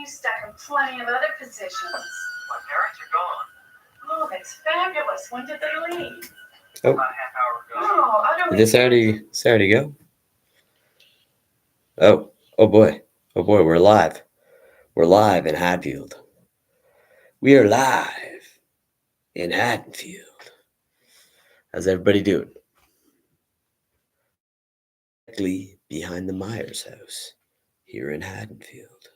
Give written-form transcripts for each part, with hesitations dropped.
stack and plenty of other positions. My parents are gone. Oh, that's fabulous. When did they leave? Oh. About a half hour ago. Oh, I don't Did this already go? Oh boy. Oh boy, we're live. We're live in Hatfield. We are live in Haddonfield. How's everybody doing? Directly behind the Myers house here in Haddonfield.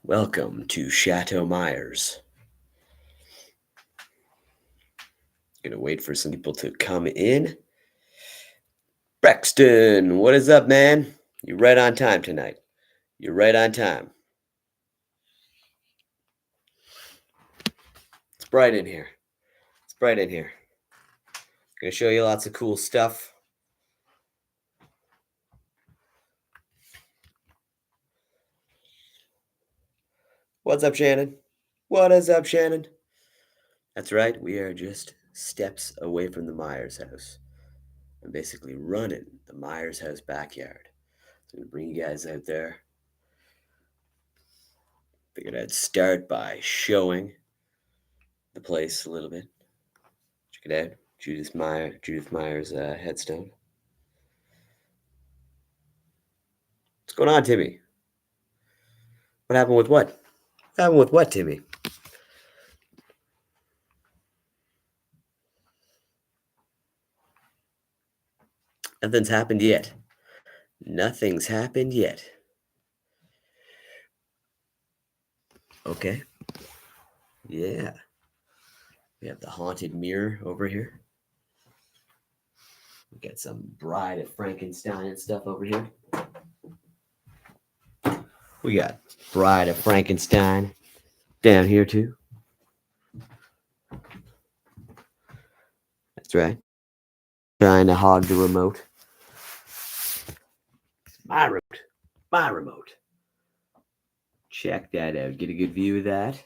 Welcome to Chateau Myers. Gonna wait for some people to come in. Braxton, what is up, man? You're right on time tonight. You're right on time. It's bright in here. It's bright in here. Gonna show you lots of cool stuff. What's up, Shannon? What is up, Shannon? That's right, we are just steps away from the Myers house. I'm basically running the Myers house backyard. So I'm gonna bring you guys out there. Figured I'd start by showing the place a little bit. Check it out, Judith Myers headstone. What's going on, Timmy? What happened with what? What happened with what, Timmy? Nothing's happened yet. Nothing's happened yet. Okay. Yeah. We have the haunted mirror over here. We got some Bride of Frankenstein and stuff over here. We got Bride of Frankenstein down here too. That's right. Trying to hog the remote. My remote. My remote. Check that out. Get a good view of that.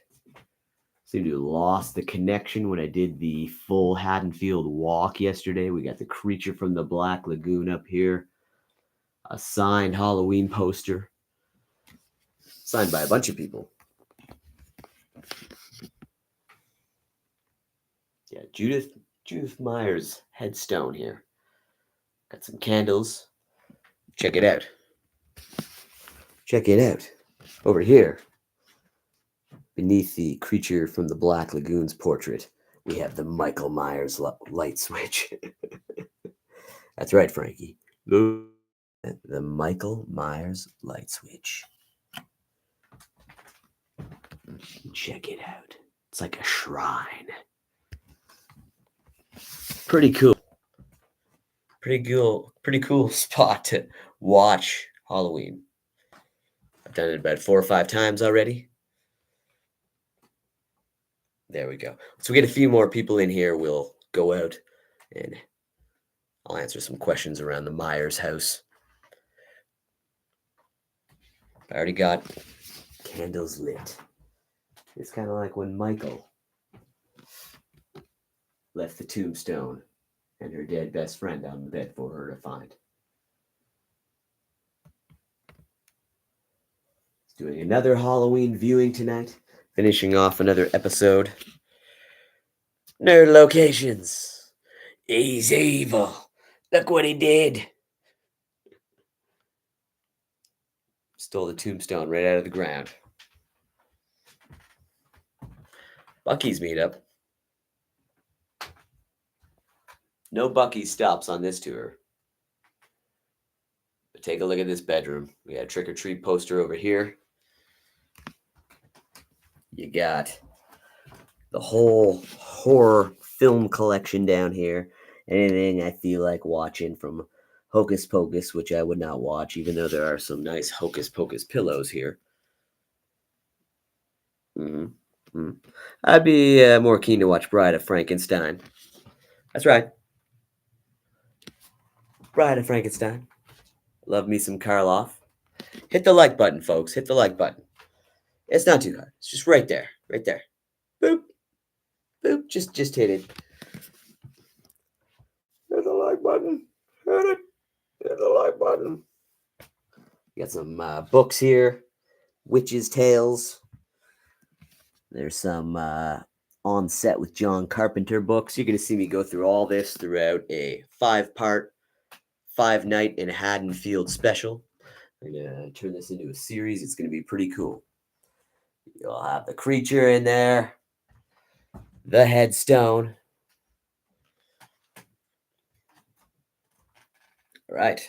Seem to have lost the connection when I did the full Haddonfield walk yesterday. We got the Creature from the Black Lagoon up here. A signed Halloween poster. Signed by a bunch of people. Yeah, Judith Myers headstone here. Got some candles. Check it out. Check it out. Over here, beneath the Creature from the Black Lagoon's portrait, we have the Michael Myers light switch. That's right, Frankie. The Michael Myers light switch. Check it out. It's like a shrine. Pretty cool. Pretty cool spot to watch Halloween. I've done it about 4 or 5 times already. There we go. So we get a few more people in here. We'll go out and I'll answer some questions around the Myers house. I already got candles lit. It's kind of like when Michael left the tombstone and her dead best friend on the bed for her to find. Doing another Halloween viewing tonight. Finishing off another episode. Nerd locations. He's evil. Look what he did. Stole the tombstone right out of the ground. Bucky's meetup. No Bucky stops on this tour. But take a look at this bedroom. We got a trick or treat poster over here. You got the whole horror film collection down here. Anything I feel like watching from Hocus Pocus, which I would not watch, even though there are some nice Hocus Pocus pillows here. I'd be more keen to watch Bride of Frankenstein. That's right. Bride of Frankenstein. Love me some Karloff. Hit the like button, folks. Hit the like button. It's not too hard. It's just right there. Right there. Boop. Boop. Just hit it. Hit the like button. Hit it. Hit the like button. Got some books here, Witches' Tales. There's some On Set with John Carpenter books. You're going to see me go through all this throughout a 5-part, 5-night in Haddonfield special. I'm going to turn this into a series. It's going to be pretty cool. You'll have the creature in there, the headstone. All right.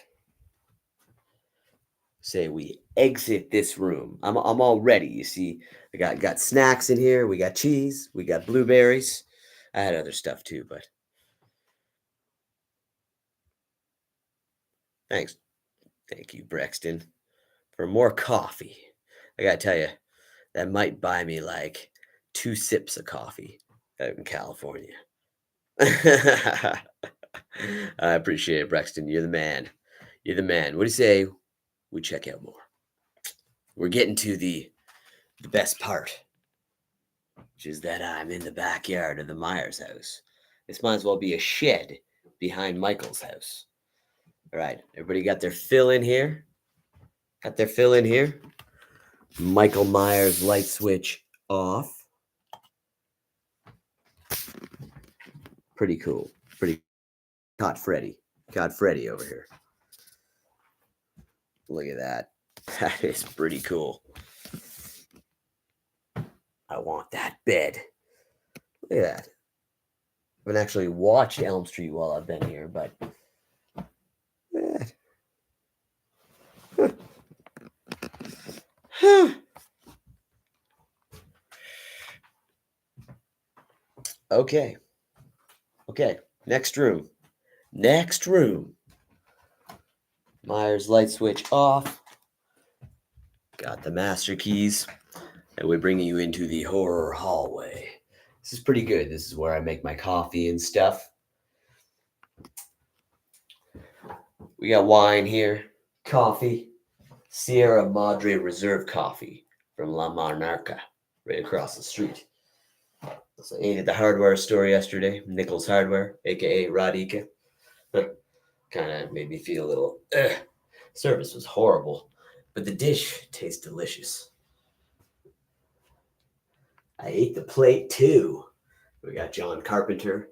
Say we exit this room. I'm all ready. You see, I got snacks in here. We got cheese. We got blueberries. I had other stuff too, but thanks. Thank you, Brexton, for more coffee. I gotta tell you, that might buy me like 2 sips of coffee out in California. I appreciate it, Brexton. You're the man. You're the man. What do you say we check out more? We're getting to the best part, which is that I'm in the backyard of the Myers house. This might as well be a shed behind Michael's house. All right, everybody got their fill in here? Got their fill in here? Michael Myers light switch off. Pretty cool. Pretty caught Freddy. Caught Freddy over here. Look at that. That is pretty cool. I want that bed. Look at that. I haven't actually watched Elm Street while I've been here, but look at that. Huh. Okay. Okay. Next room. Next room. Myers light switch off. Got the master keys. And we're bringing you into the horror hallway. This is pretty good. This is where I make my coffee and stuff. We got wine here. Coffee. Sierra Madre Reserve coffee from La Monarca, right across the street. So I ate at the hardware store yesterday, Nichols Hardware, aka Radika. Kind of made me feel a little. Service was horrible, but the dish tastes delicious. I ate the plate too. We got John Carpenter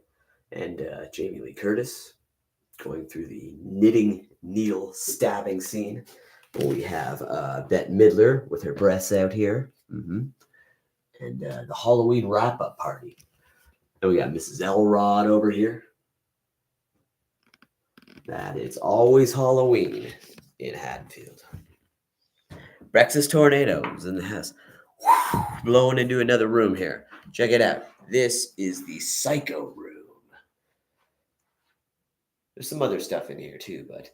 and Jamie Lee Curtis going through the knitting needle stabbing scene. We have Bette Midler with her breasts out here. And the Halloween wrap-up party. And we got Mrs. Elrod over here. That is always Halloween in Haddonfield. Brex's tornadoes in the house. Blowing into another room here. Check it out. This is the psycho room. There's some other stuff in here too, but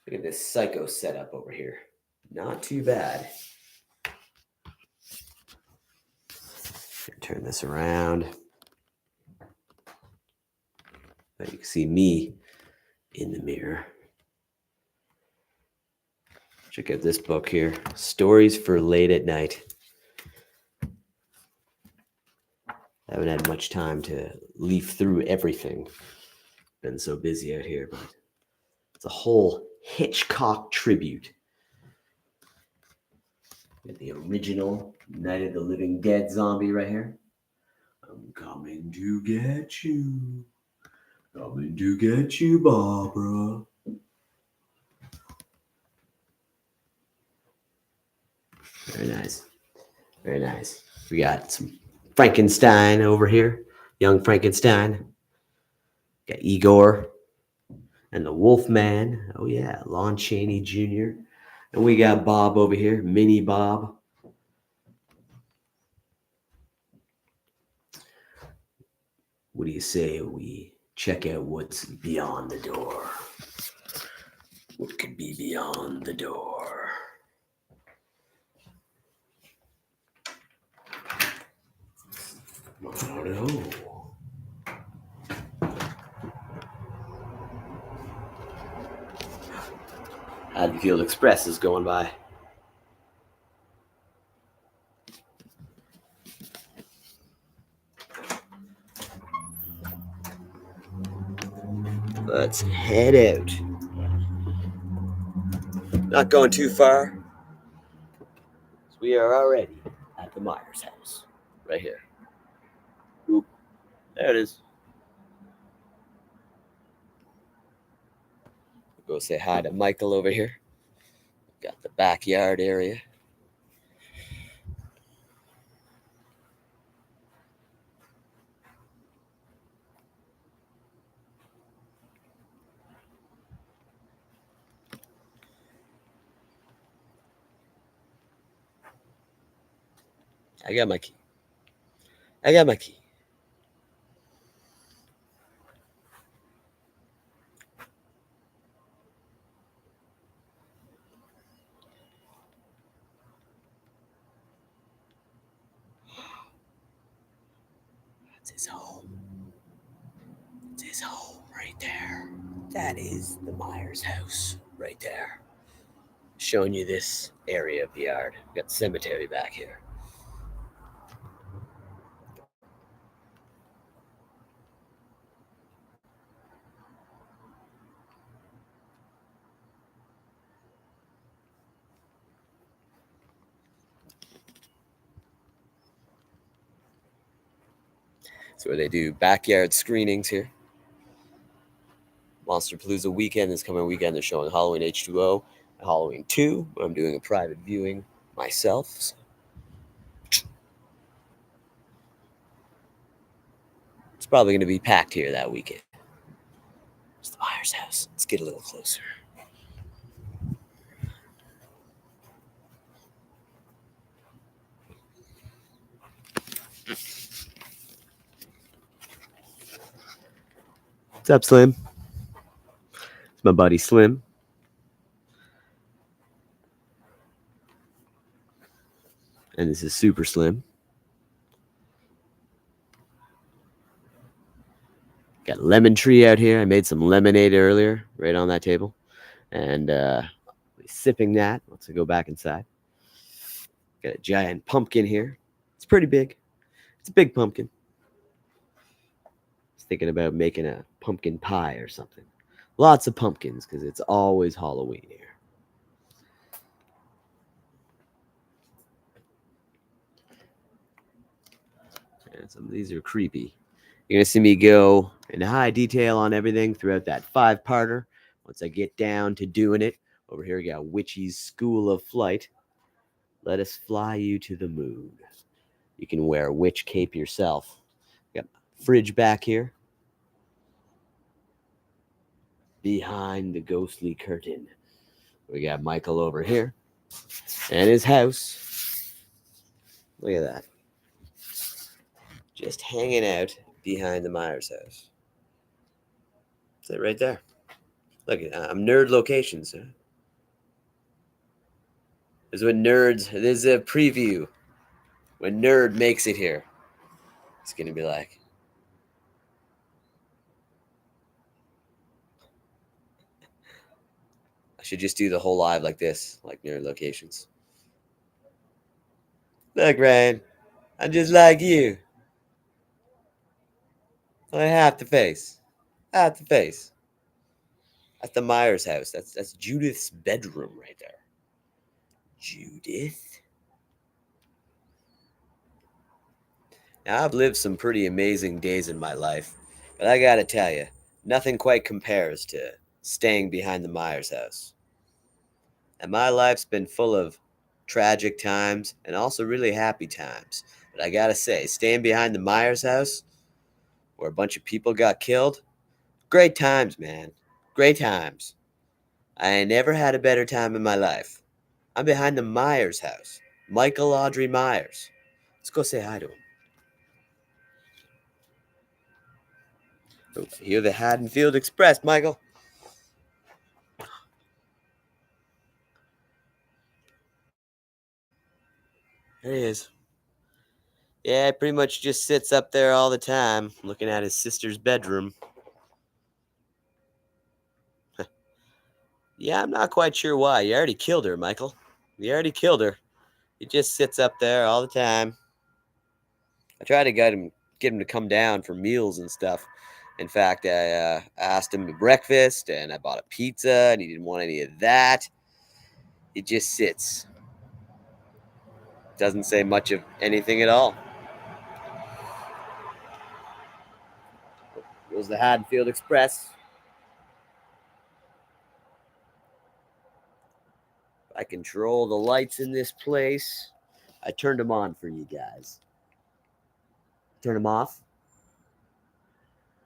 look at this psycho setup over here. Not too bad. Turn this around. But you can see me in the mirror. Check out this book here. Stories for late at night. I haven't had much time to leaf through everything. Been so busy out here, but it's a whole Hitchcock tribute. Got the original Night of the Living Dead zombie right here. I'm coming to get you. Coming to get you, Barbara. Very nice. Very nice. We got some Frankenstein over here. Young Frankenstein. Got Igor and the Wolfman. Oh, yeah. Lon Chaney Jr. And we got Bob over here. Mini Bob. What do you say we check out what's beyond the door? What could be beyond the door? I don't know. Haddonfield Express is going by. Let's head out. Not going too far. We are already at the Myers house. Right here. Oop. There it is. Go say hi to Michael over here. Got the backyard area. I got my key. I got my key. That's his home. It's his home right there. That is the Myers house right there. Showing you this area of the yard. Got the cemetery back here. It's where they do backyard screenings here. Monsterpalooza weekend, this coming weekend, they're showing Halloween H2O and Halloween 2. I'm doing a private viewing myself. So. It's probably going to be packed here that weekend. It's the Myers house. Let's get a little closer. What's up, Slim? It's my buddy Slim. And this is Super Slim. Got a lemon tree out here. I made some lemonade earlier, right on that table. And sipping that once I go back inside. Got a giant pumpkin here. It's pretty big. It's a big pumpkin. I was thinking about making a pumpkin pie or something. Lots of pumpkins because it's always Halloween here. And some of these are creepy. You're going to see me go into high detail on everything throughout that 5-parter. Once I get down to doing it, over here we got Witchy's School of Flight. Let us fly you to the moon. You can wear a witch cape yourself. Got a fridge back here. Behind the ghostly curtain, we got Michael over here. And his house. Look at that. Just hanging out behind the Myers house. That's it right there. Look, I'm nerd locations. Huh? This is when nerds, this is a preview. When Nerd makes it here, it's going to be like. I should just do the whole live like this, like nerd locations. Look, Ryan, I'm just like you. Only half the face. Half the face. That's the Myers house. That's Judith's bedroom right there. Judith. Now, I've lived some pretty amazing days in my life, but I gotta tell you, nothing quite compares to staying behind the Myers house. And my life's been full of tragic times and also really happy times. But I gotta say, staying behind the Myers house, where a bunch of people got killed, great times, man. Great times. I ain't never had a better time in my life. I'm behind the Myers house. Michael Audrey Myers. Let's go say hi to him. Oh, hear the Haddonfield Express, Michael. There he is. Yeah, he pretty much just sits up there all the time, looking at his sister's bedroom. Yeah, I'm not quite sure why. You already killed her, Michael. You already killed her. He just sits up there all the time. I tried to get him to come down for meals and stuff. In fact, I asked him to breakfast, and I bought a pizza, and he didn't want any of that. He just sits. Doesn't say much of anything at all. Goes the Haddonfield Express. I control the lights in this place. I turned them on for you guys. Turn them off.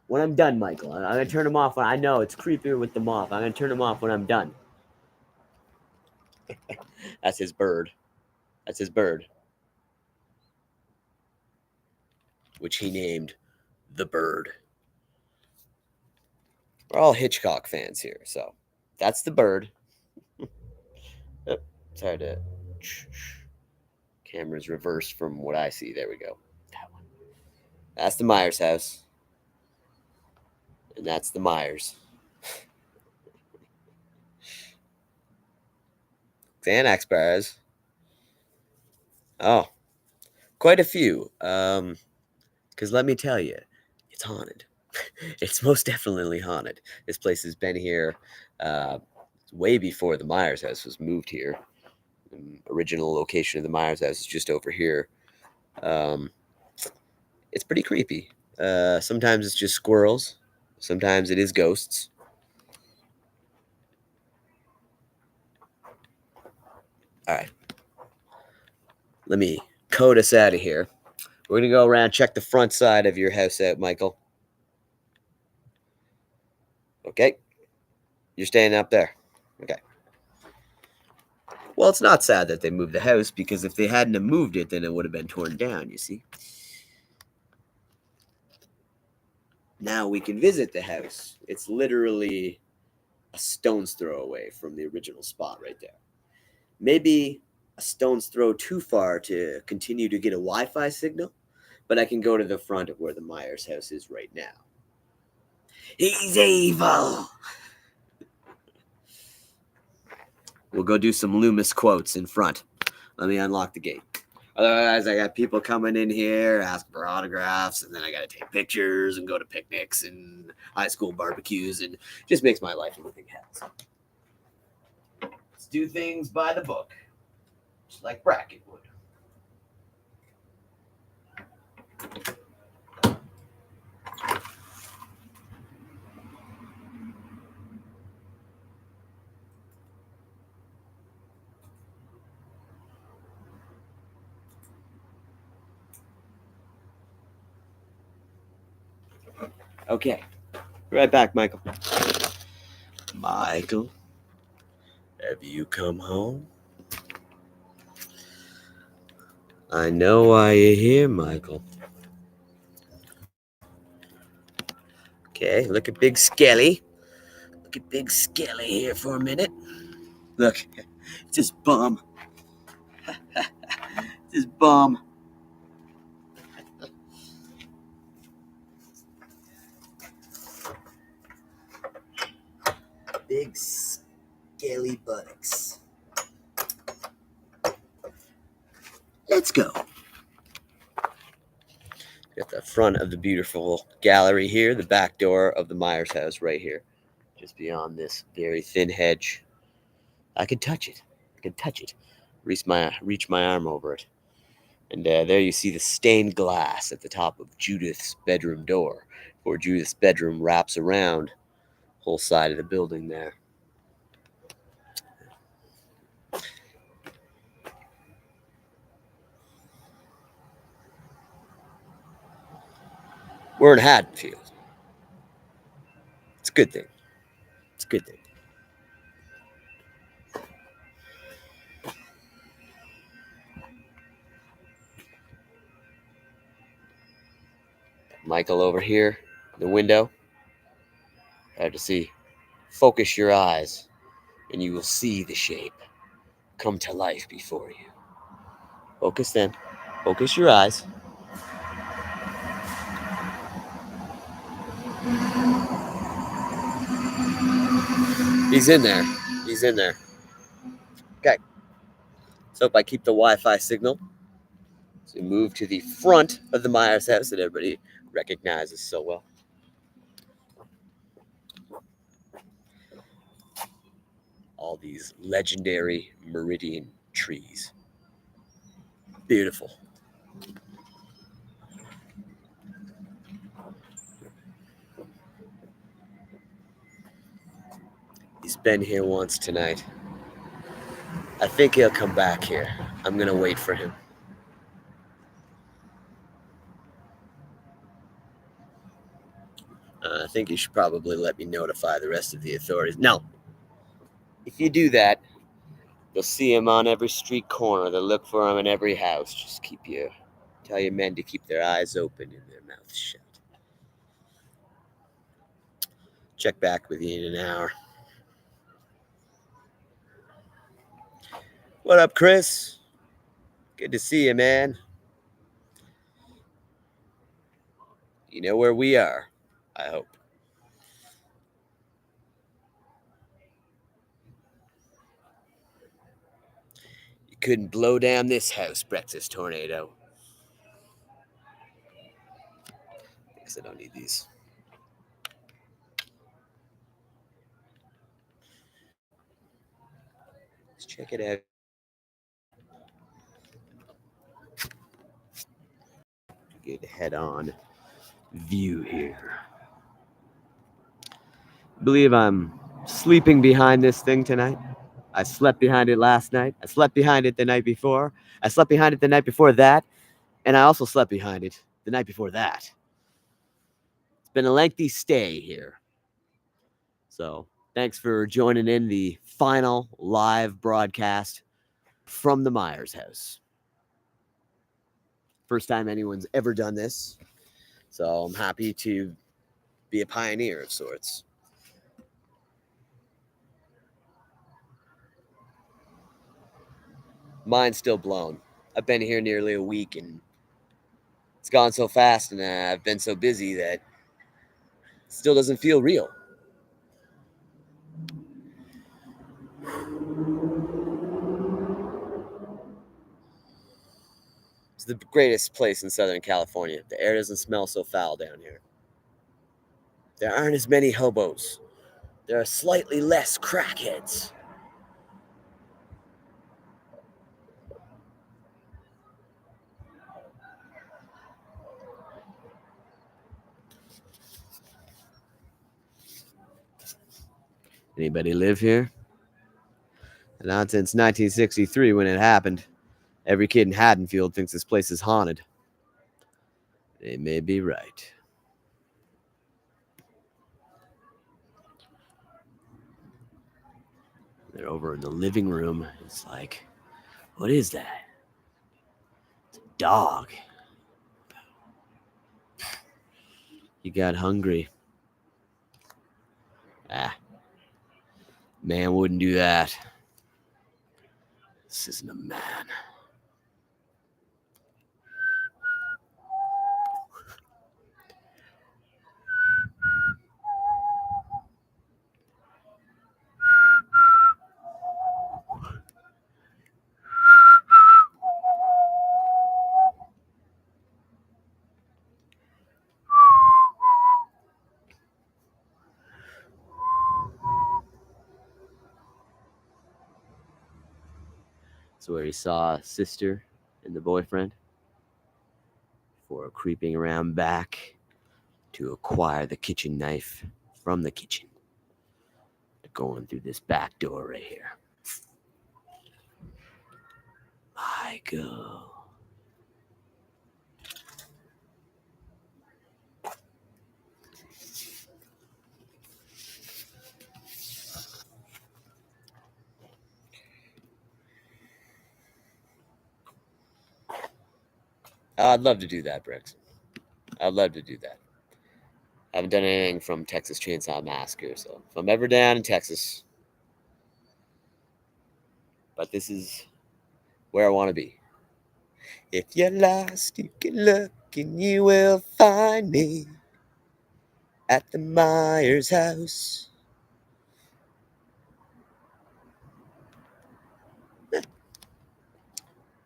When I'm done, Michael, I'm going to turn them off. I know it's creepier with them off. I'm going to turn them off when I'm done. That's his bird. That's his bird. Which he named the Bird. We're all Hitchcock fans here, so that's the Bird. Oh, it's hard to... Camera's reversed from what I see. There we go. That one. That's the Myers house. And that's the Myers. Xanax bars. Oh, quite a few. Because let me tell you, it's haunted. It's most definitely haunted. This place has been here way before the Myers house was moved here. The original location of the Myers house is just over here. It's pretty creepy. Sometimes it's just squirrels. Sometimes it is ghosts. All right. Let me code us out of here. We're going to go around, check the front side of your house out, Michael. Okay. You're staying up there. Okay. Well, it's not sad that they moved the house, because if they hadn't have moved it, then it would have been torn down, you see. Now we can visit the house. It's literally a stone's throw away from the original spot right there. Maybe a stone's throw too far to continue to get a Wi-Fi signal, but I can go to the front of where the Myers house is right now. He's evil! We'll go do some Loomis quotes in front. Let me unlock the gate. Otherwise, I got people coming in here, asking for autographs, and then I got to take pictures and go to picnics and high school barbecues, and just makes my life a living hell. Let's do things by the book, just like Brackett would. Okay. Right back, Michael. Michael, have you come home? I know why you're here, Michael. Okay, look at Big Skelly. Look at Big Skelly here for a minute. Look, it's his bum. It's his bum. Big scaly buttocks. Let's go. Got the front of the beautiful gallery here, the back door of the Myers house right here, just beyond this very thin hedge. I can touch it. I can touch it. Reach my arm over it. And there you see the stained glass at the top of Judith's bedroom door, where Judith's bedroom wraps around the whole side of the building there. We're in Haddonfield. It's a good thing. It's a good thing. Michael over here, the window. I have to see. Focus your eyes, and you will see the shape come to life before you. Focus then. Focus your eyes. He's in there. He's in there. Okay. So if I keep the Wi-Fi signal, so we move to the front of the Myers house that everybody recognizes so well. All these legendary meridian trees. Beautiful. He's been here once tonight. I think he'll come back here. I'm gonna wait for him. I think you should probably let me notify the rest of the authorities. No. If you do that, you'll see him on every street corner. They'll look for him in every house. Just tell your men to keep their eyes open and their mouths shut. Check back with you in an hour. What up, Chris? Good to see you, man. You know where we are, I hope. You couldn't blow down this house, breakfast tornado. I guess I don't need these. Let's check it out. Good head-on view here. I believe I'm sleeping behind this thing tonight. I slept behind it last night. I slept behind it the night before. I slept behind it the night before that. And I also slept behind it the night before that. It's been a lengthy stay here. So thanks for joining in the final live broadcast from the Myers house. First time anyone's ever done this. So I'm happy to be a pioneer of sorts. Mind's still blown. I've been here nearly a week and it's gone so fast and I've been so busy that it still doesn't feel real. It's the greatest place in Southern California. The air doesn't smell so foul down here. There aren't as many hobos. There are slightly less crackheads. Anybody live here? Not since 1963 when it happened. Every kid in Haddonfield thinks this place is haunted. They may be right. They're over in the living room. It's like, what is that? It's a dog. He got hungry. Man wouldn't do that. This isn't a man. It's where he saw a sister and the boyfriend before creeping around back to acquire the kitchen knife from the kitchen. Going through this back door right here. Michael. I'd love to do that, Briggs. I'd love to do that. I haven't done anything from Texas Chainsaw Massacre, so if I'm ever down in Texas, but this is where I want to be. If you're lost, you can look and you will find me at the Myers house.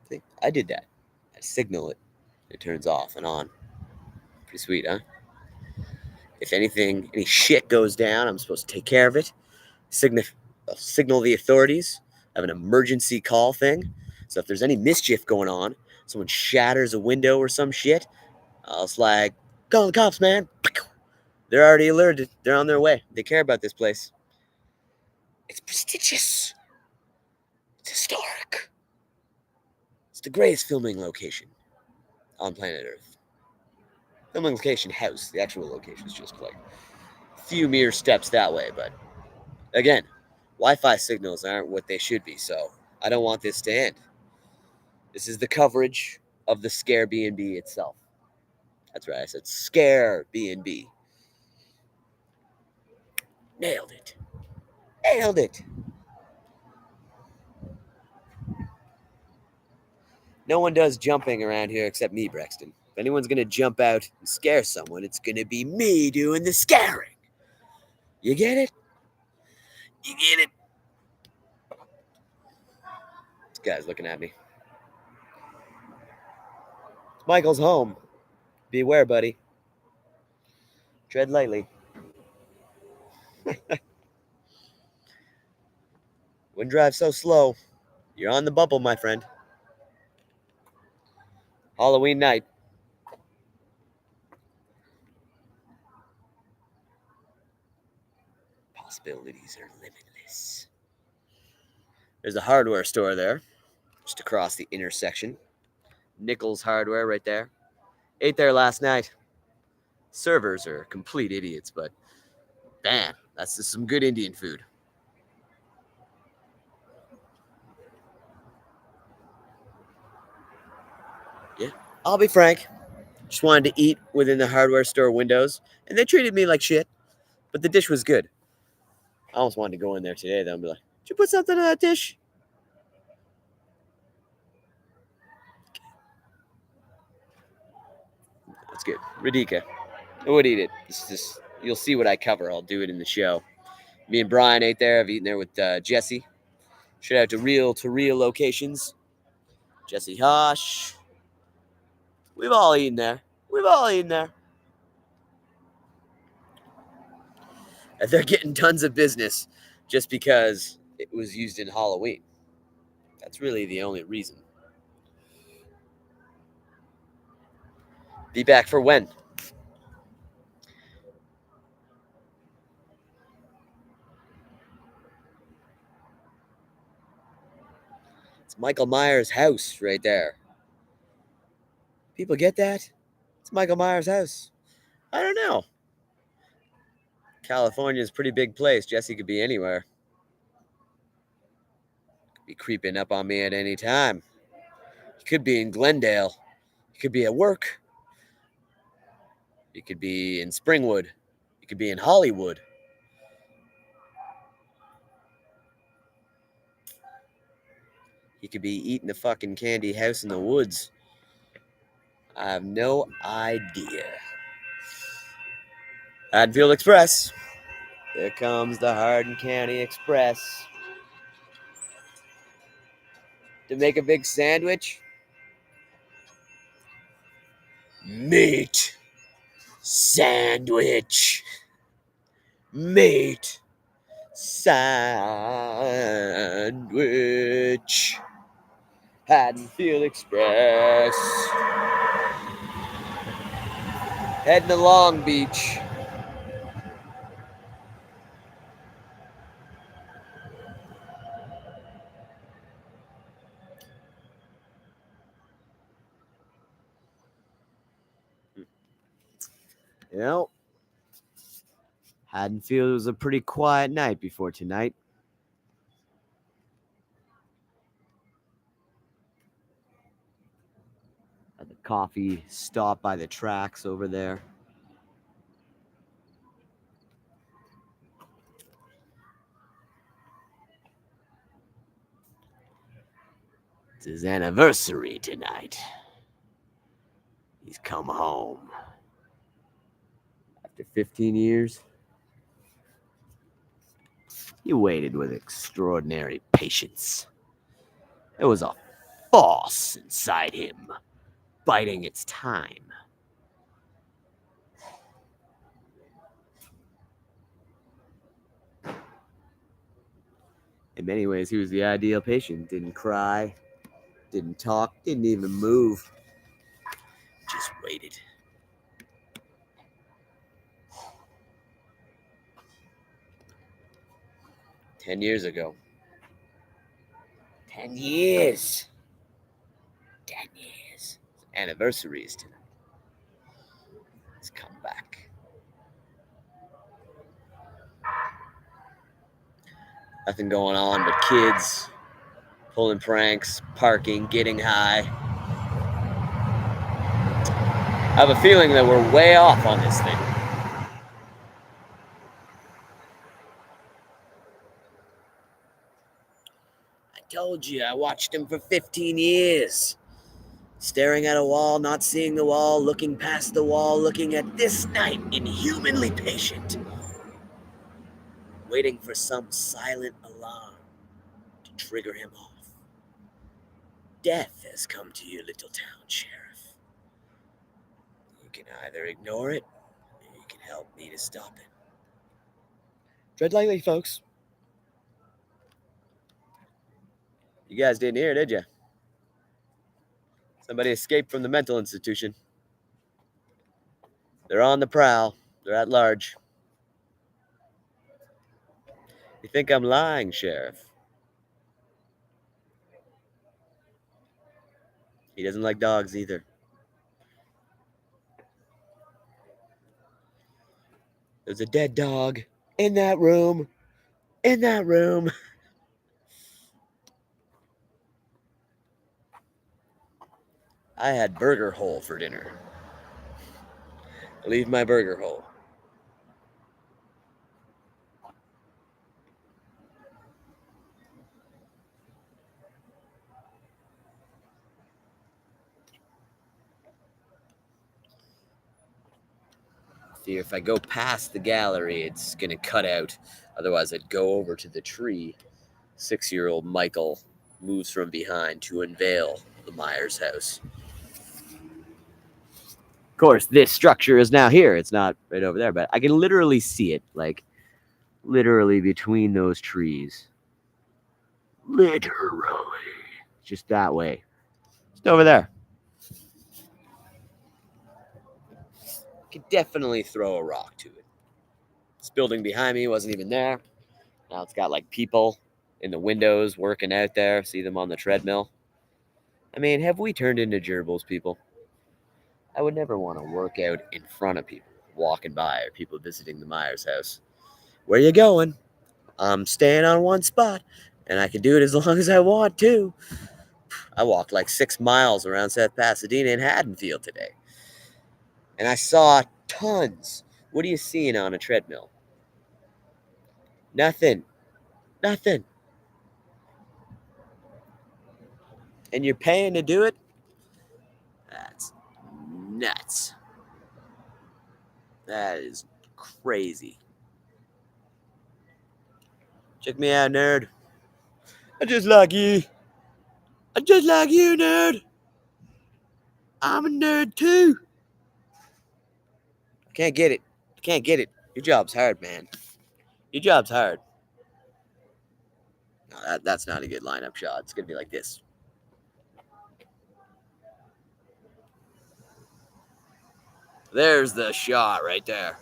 See, I did that. I signal it. It turns off and on. Pretty sweet, huh? If anything, any shit goes down, I'm supposed to take care of it. Signal the authorities. I have an emergency call thing. So if there's any mischief going on, someone shatters a window or some shit, I was like, call the cops, man. They're already alerted. They're on their way. They care about this place. It's prestigious. It's historic. It's the greatest filming location on planet Earth. Filming location house. The actual location is just like a few mere steps that way. But again, Wi-Fi signals aren't what they should be, so I don't want this to end. This is the coverage of the Scare B&B itself. That's right, I said Scare B&B. Nailed it. Nailed it. No one does jumping around here except me, Brexton. If anyone's going to jump out and scare someone, it's going to be me doing the scaring. You get it? You get it? This guy's looking at me. Michael's home. Beware, buddy. Tread lightly. Wouldn't drive so slow. You're on the bubble, my friend. Halloween night. Possibilities are limitless. There's a hardware store there, just across the intersection. Nichols Hardware right there. Ate there last night. Servers are complete idiots, but bam, that's just some good Indian food. Yeah, I'll be frank. Just wanted to eat within the hardware store windows, and they treated me like shit, but the dish was good. I almost wanted to go in there today, though, and be like, did you put something in that dish? That's good. Radika. I would eat it. It's just, you'll see what I cover. I'll do it in the show. Me and Brian ate there. I've eaten there with Jesse. Shout out to real locations. Jesse Hosh. We've all eaten there. We've all eaten there. And they're getting tons of business just because it was used in Halloween. That's really the only reason. Be back for when? It's Michael Myers' house right there. People get that? It's Michael Myers' house. I don't know. California's a pretty big place. Jesse could be anywhere. Could be creeping up on me at any time. He could be in Glendale. He could be at work. He could be in Springwood. He could be in Hollywood. He could be eating a fucking candy house in the woods. I have no idea. Haddonfield Express. There comes the Hardin County Express. To make a big sandwich? Meat. Sandwich. Meat. Sandwich. Haddonfield Express. Heading to Long Beach. You know, Haddonfield was a pretty quiet night before tonight. At the coffee stop by the tracks over there. It's his anniversary tonight. He's come home. After 15 years, he waited with extraordinary patience. There was a force inside him, biding its time. In many ways, he was the ideal patient. Didn't cry, Didn't talk, didn't even move. Just waited. "10 years ago. 10 years. 10 years. Anniversaries tonight. Let's come back." Nothing going on but kids pulling pranks, parking, getting high. I have a feeling that we're way off on this thing. I told you, I watched him for 15 years. Staring at a wall, not seeing the wall, looking past the wall, looking at this night, inhumanly patient. Waiting for some silent alarm to trigger him off. Death has come to your little town, Sheriff. You can either ignore it, or you can help me to stop it. Tread lightly, folks. You guys didn't hear, did you? Somebody escaped from the mental institution. They're on the prowl. They're at large. You think I'm lying, Sheriff? He doesn't like dogs either. There's a dead dog in that room. In that room. I had burger hole for dinner. Leave my burger hole. See, if I go past the gallery, it's gonna cut out. Otherwise, I'd go over to the tree. 6-year-old Michael moves from behind to unveil the Myers house. Of course, this structure is now here. It's not right over there, but I can literally see it, like literally between those trees. Literally. Just that way. Just over there. Could definitely throw a rock to it. This building behind me wasn't even there. Now it's got like people in the windows working out there. See them on the treadmill. I mean, have we turned into gerbils, people? I would never want to work out in front of people walking by or people visiting the Myers house. Where you going? I'm staying on one spot, and I can do it as long as I want to. I walked like 6 miles around South Pasadena and Haddonfield today. And I saw tons. What are you seeing on a treadmill? Nothing. Nothing. And you're paying to do it? That's nuts. That is crazy. Check me out, nerd. I just like you. I just like you, nerd. I'm a nerd too. I can't get it. I can't get it. Your job's hard, man. Your job's hard. No, that's not a good lineup shot. It's going to be like this. There's the shot right there.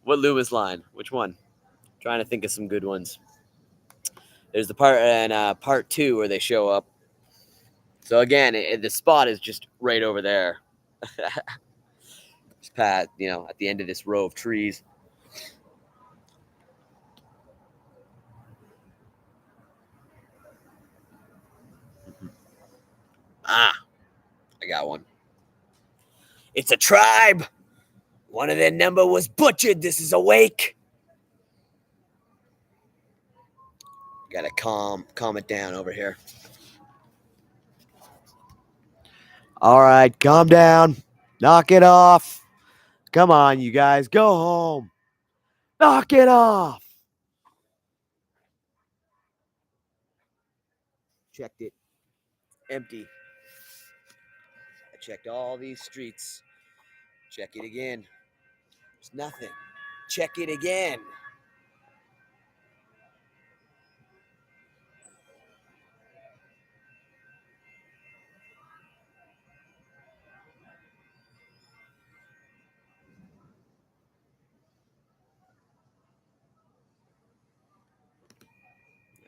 What Loomis line? Which one? Trying to think of some good ones. There's the part in part 2 where they show up. So again, the spot is just right over there. Just at the end of this row of trees. Ah, I got one. It's a tribe. One of their number was butchered. This is a wake. Gotta calm it down over here. All right, calm down. Knock it off. Come on, you guys, go home. Knock it off. Checked it. Empty. I checked all these streets. Check it again. There's nothing. Check it again.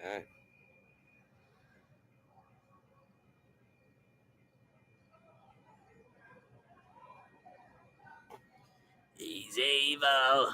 All right. He's evil.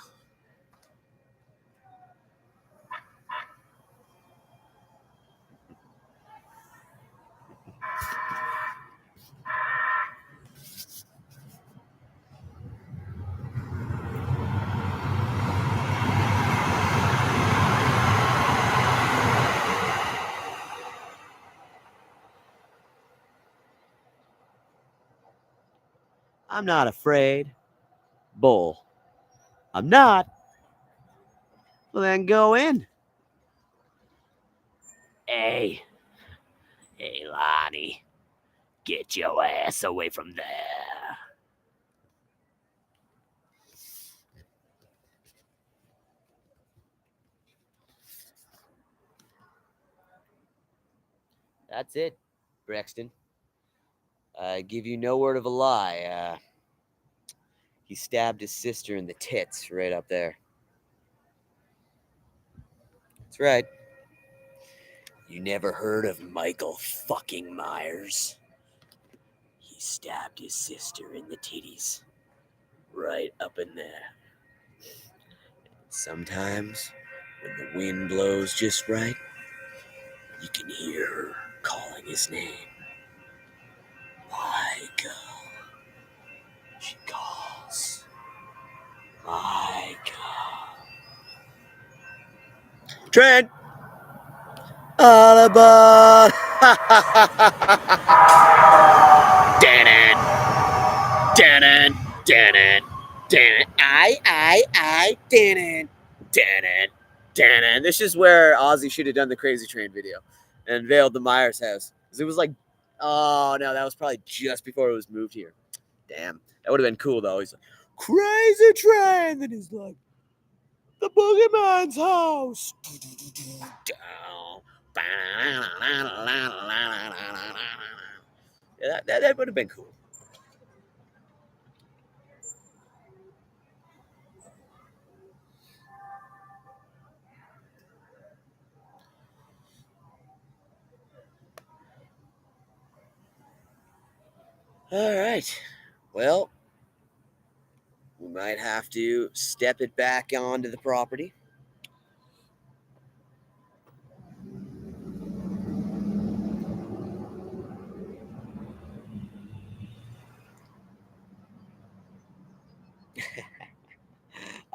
I'm not afraid. Bull. I'm not. Well, then go in. Hey. Hey, Lonnie. Get your ass away from there. That's it, Brexton. I give you no word of a lie. He stabbed his sister in the tits right up there. That's right. You never heard of Michael fucking Myers? He stabbed his sister in the titties. Right up in there. Sometimes, when the wind blows just right, you can hear her calling his name. Michael. She calls. Michael. Trent! All aboard! Danon! Danon! Danon! Danon! Danon! Danon! Danon! This is where Ozzy should have done the Crazy Train video and unveiled the Myers house. Because it was like, oh no, that was probably just before it was moved here. Damn. That would have been cool though. He's like, Crazy Train! Then he's like, the Boogeyman's house! Yeah, that would have been cool. All right. Well, we might have to step it back onto the property.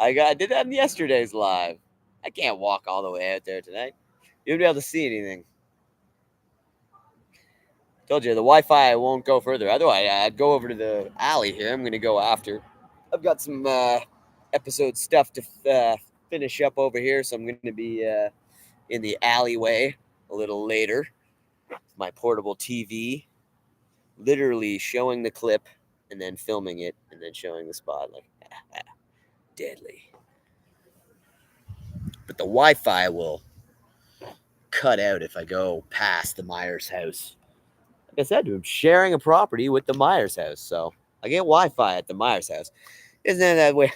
I did that in yesterday's live. I can't walk all the way out there tonight. You won't be able to see anything. Told you the Wi-Fi won't go further. Otherwise, I'd go over to the alley here. I'm gonna go after. I've got some episode stuff to finish up over here, so I'm gonna be in the alleyway a little later. My portable TV, literally showing the clip and then filming it and then showing the spot. Like, deadly. But the Wi-Fi will cut out if I go past the Myers house. Like I said, I'm sharing a property with the Myers house, so I get Wi-Fi at the Myers house. Isn't that way?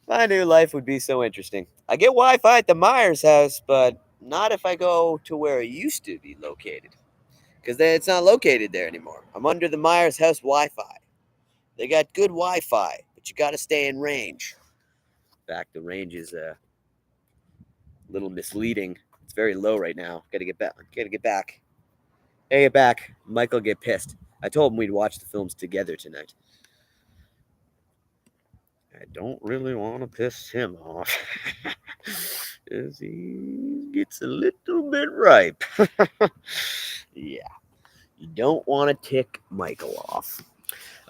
My new life would be so interesting. I get Wi-Fi at the Myers house, but not if I go to where it used to be located. Because it's not located there anymore. I'm under the Myers house Wi-Fi. They got good Wi-Fi, but you got to stay in range. In fact, the range is a little misleading. It's very low right now. Got to get back. Got to get back. Hey, get back. Michael get pissed. I told him we'd watch the films together tonight. I don't really want to piss him off. As he gets a little bit ripe. Yeah. You don't want to tick Michael off.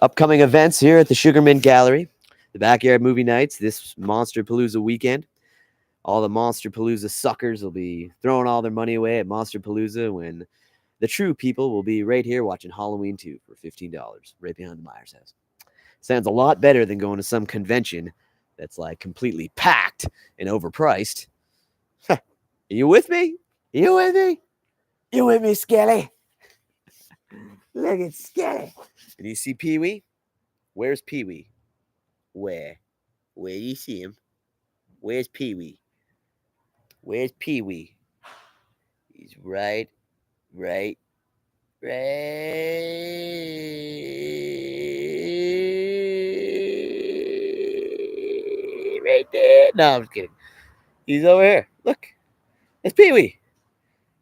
Upcoming events here at the Sugarman Gallery. The Backyard Movie Nights this Monster Palooza weekend. All the Monster Palooza suckers will be throwing all their money away at Monster Palooza when the true people will be right here watching Halloween 2 for $15 right behind the Myers house. Sounds a lot better than going to some convention that's like completely packed and overpriced. Are you with me? You with me? You with me, Skelly? Look at Skelly. Do you see Pee Wee? Where's Pee Wee? Where? Where do you see him? Where's Pee Wee? Where's Pee Wee? He's right right there. No, I'm just kidding. He's over here. Look, it's Pee Wee.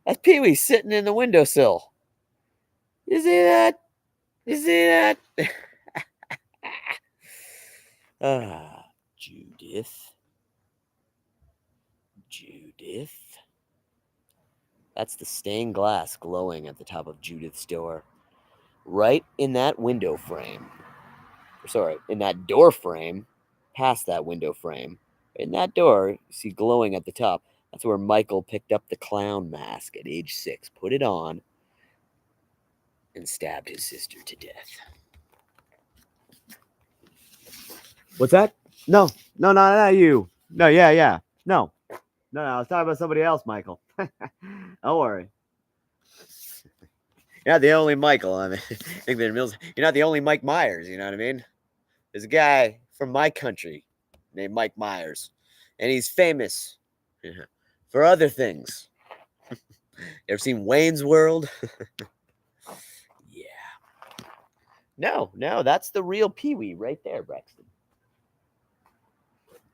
That's Pee Wee sitting in the windowsill. You see that? You see that? Ah, Judith. Judith. That's the stained glass glowing at the top of Judith's door. Right in that window frame. Sorry, in that door frame, past that window frame. In that door, you see glowing at the top. That's where Michael picked up the clown mask at age 6, put it on, and stabbed his sister to death. What's that? No, not you. No, yeah. No, I was talking about somebody else, Michael. Don't worry. You're not the only Michael. I mean, you're not the only Mike Myers, you know what I mean? There's a guy from my country named Mike Myers, and he's famous for other things. You ever seen Wayne's World? Yeah. No, that's the real Pee Wee right there, Braxton.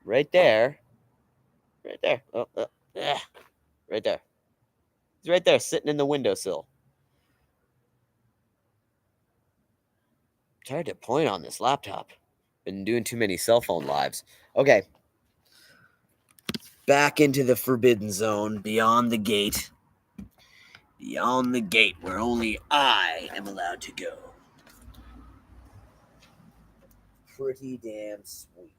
Right there. Oh, yeah. Right there. He's right there, sitting in the windowsill. It's hard to point on this laptop. Been doing too many cell phone lives. Okay. Back into the forbidden zone, beyond the gate. Beyond the gate where only I am allowed to go. Pretty damn sweet.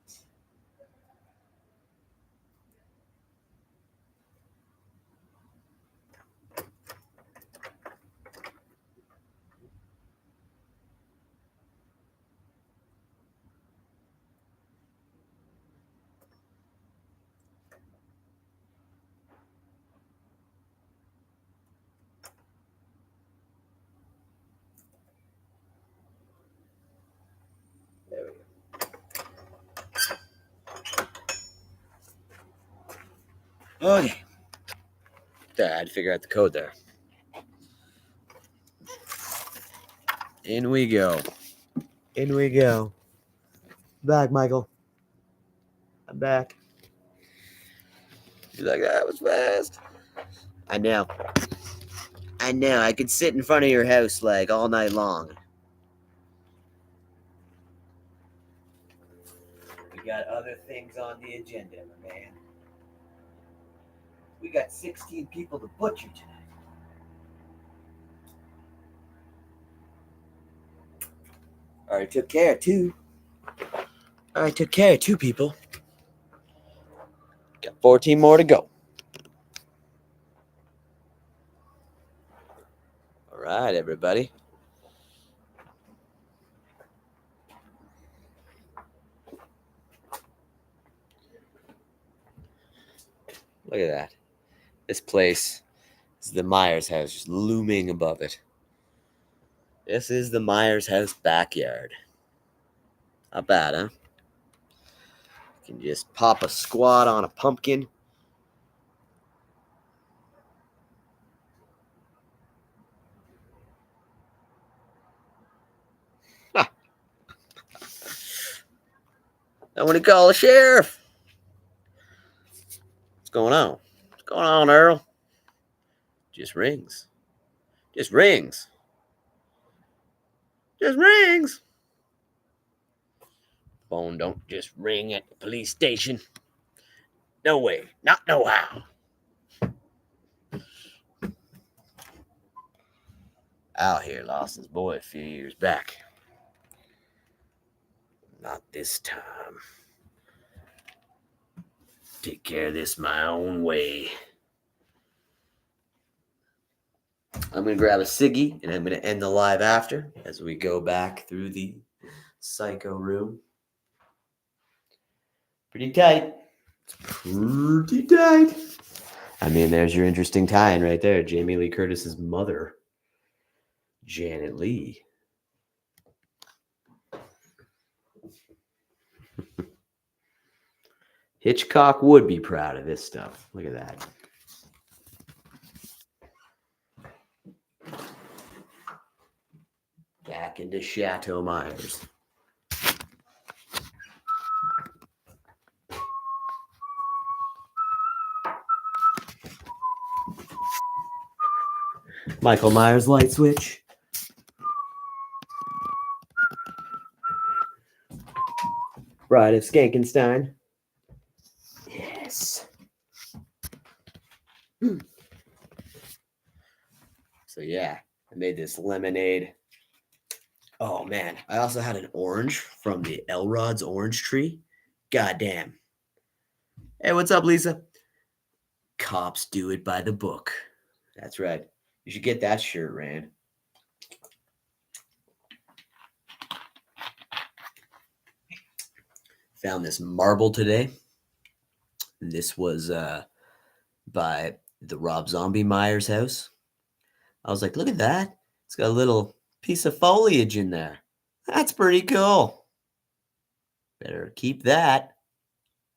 There we go. Okay. There, I had to figure out the code there. In we go. Back, Michael. I'm back. You're like, that was fast. I know. I could sit in front of your house like all night long. We got other things on the agenda, my man. We got 16 people to butcher tonight. I took care of two. People. Got 14 more to go. All right, everybody. Look at that. This place is the Myers house, just looming above it. This is the Myers house backyard. Not bad, huh? You can just pop a squat on a pumpkin. I want to call the sheriff. What's going on? What's going on, Earl? Just rings. Just rings. Phone don't just ring at the police station. No way. Not no how. Al here lost his boy a few years back. Not this time. Take care of this my own way. I'm going to grab a ciggy, and I'm going to end the live after as we go back through the psycho room. Pretty tight. It's pretty tight. I mean, there's your interesting tie-in right there. Jamie Lee Curtis's mother, Janet Leigh. Hitchcock would be proud of this stuff. Look at that. Back into Chateau Myers. Michael Myers light switch. Bride of Skankenstein. Yes. So yeah, I made this lemonade. Oh man, I also had an orange from the Elrod's orange tree. Goddamn. Hey, what's up, Lisa? Cops do it by the book. That's right. You should get that shirt, Rand. Found this marble today. This was by the Rob Zombie Myers house. I was like, look at that. It's got a little piece of foliage in there. That's pretty cool. Better keep that,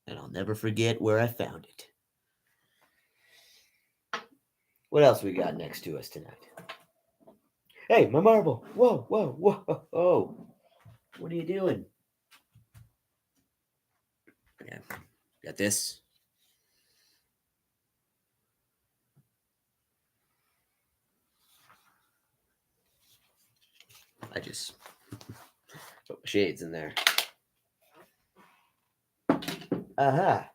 and I'll never forget where I found it. What else we got next to us tonight? Hey, my marble. Whoa, whoa, whoa, whoa. What are you doing? Yeah, got this. I just put my shades in there. Aha.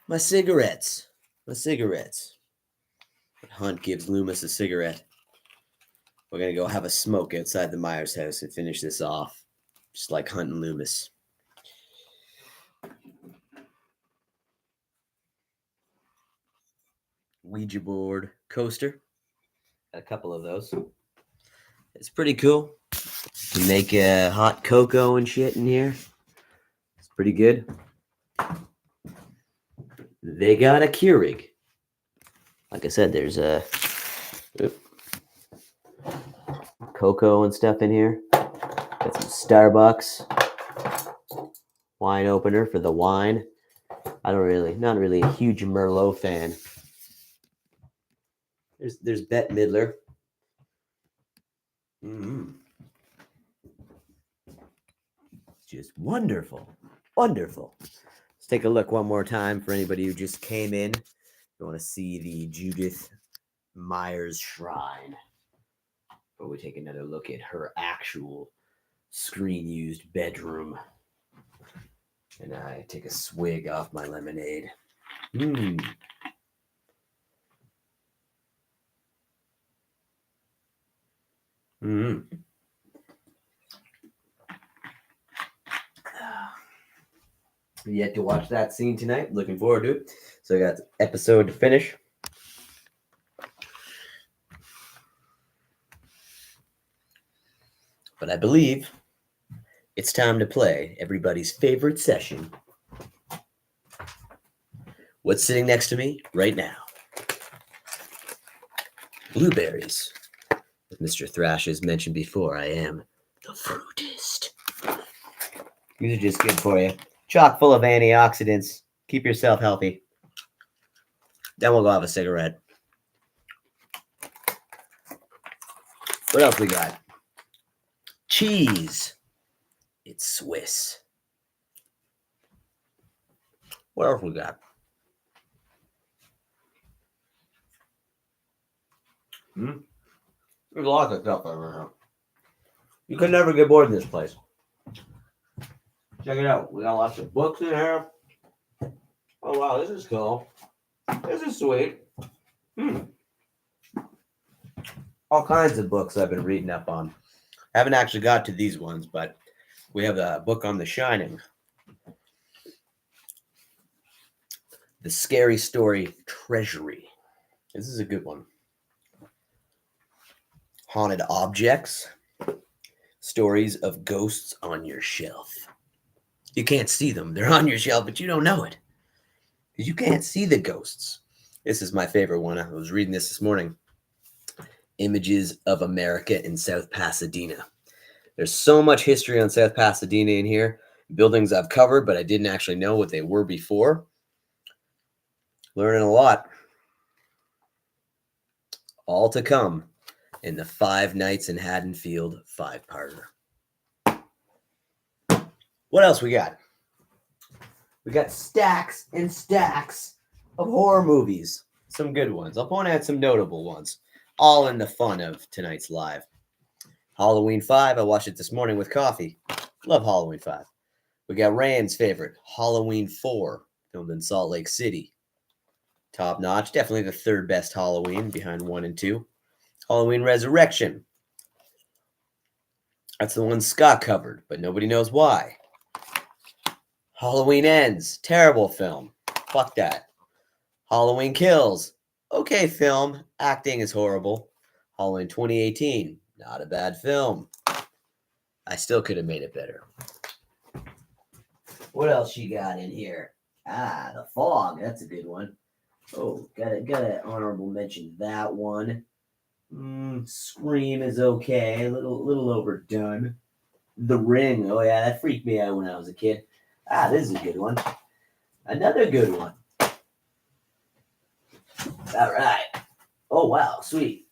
My cigarettes. My cigarettes. Hunt gives Loomis a cigarette. We're going to go have a smoke outside the Myers house and finish this off. Just like Hunt and Loomis. Ouija board coaster. Got a couple of those. It's pretty cool. You make hot cocoa and shit in here. It's pretty good. They got a Keurig. Like I said, there's a cocoa and stuff in here. Got some Starbucks wine opener for the wine. Not really a huge Merlot fan. There's Bette Midler. It's just wonderful. Wonderful. Let's take a look one more time for anybody who just came in. You want to see the Judith Myers shrine. But we take another look at her actual screen-used bedroom. And I take a swig off my lemonade. Yet to watch that scene tonight. Looking forward to it. So I got an episode to finish. But I believe it's time to play everybody's favorite session. What's sitting next to me right now? Blueberries. As Mr. Thrasha has mentioned before, I am the fruitist. These are just good for you. Chock full of antioxidants. Keep yourself healthy. Then we'll go have a cigarette. What else we got? Cheese. It's Swiss. What else we got? There's lots of stuff over here. You can never get bored in this place. Check it out. We got lots of books in here. Oh, wow. This is cool. This is sweet. All kinds of books I've been reading up on. I haven't actually got to these ones, but we have a book on The Shining. The Scary Story Treasury. This is a good one. Haunted Objects. Stories of ghosts on your shelf. You can't see them. They're on your shelf, but you don't know it. Because you can't see the ghosts. This is my favorite one. I was reading this morning. Images of America in South Pasadena. There's so much history on South Pasadena in here. Buildings I've covered, but I didn't actually know what they were before. Learning a lot. All to come in the 5 Nights in Haddonfield 5-parter. What else we got? We got stacks and stacks of horror movies. Some good ones. I'll point out some notable ones. All in the fun of tonight's live. Halloween 5. I watched it this morning with coffee. Love Halloween 5. We got Rand's favorite, Halloween 4, filmed in Salt Lake City. Top notch. Definitely the 3rd best Halloween behind 1 and 2. Halloween Resurrection. That's the one Scott covered, but nobody knows why. Halloween Ends. Terrible film. Fuck that. Halloween Kills. Okay film. Acting is horrible. Halloween 2018. Not a bad film. I still could have made it better. What else you got in here? The Fog. That's a good one. Oh, gotta honorable mention that one. Scream is okay. A little overdone. The Ring. Oh yeah, that freaked me out when I was a kid. This is a good one. Another good one. All right. Oh wow, sweet.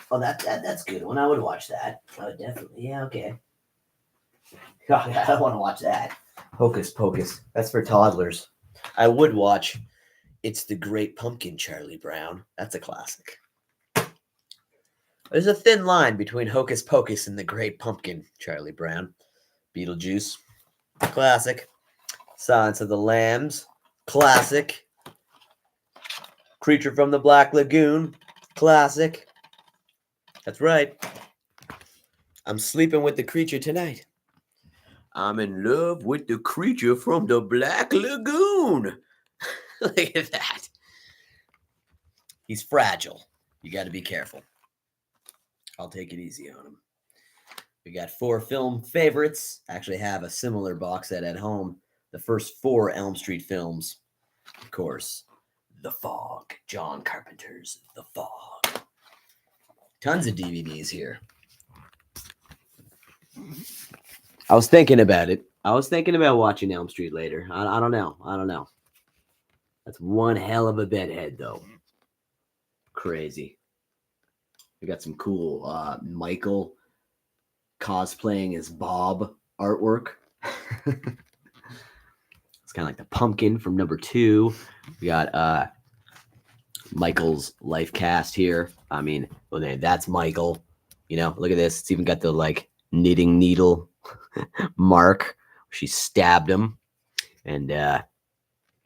Oh, that's a good one. I would watch that. Oh, definitely. Yeah, okay. Oh, I want to watch that. Hocus Pocus. That's for toddlers. I would watch It's the Great Pumpkin, Charlie Brown. That's a classic. There's a thin line between Hocus Pocus and the Great Pumpkin, Charlie Brown. Beetlejuice. Classic. Silence of the Lambs. Classic. Creature from the Black Lagoon. Classic. That's right. I'm sleeping with the creature tonight. I'm in love with the creature from the Black Lagoon. Look at that. He's fragile. You got to be careful. I'll take it easy on him. We got 4 film favorites. Actually have a similar box set at home. The first 4 Elm Street films. Of course, The Fog. John Carpenter's The Fog. Tons of DVDs here. I was thinking about it. I was thinking about watching Elm Street later. I don't know. That's one hell of a bedhead, though. Crazy. We got some cool Michael cosplaying as Bob artwork. It's kind of like the pumpkin from number 2. We got Michael's life cast here. I mean, that's Michael. You know, look at this. It's even got the like knitting needle mark. She stabbed him. And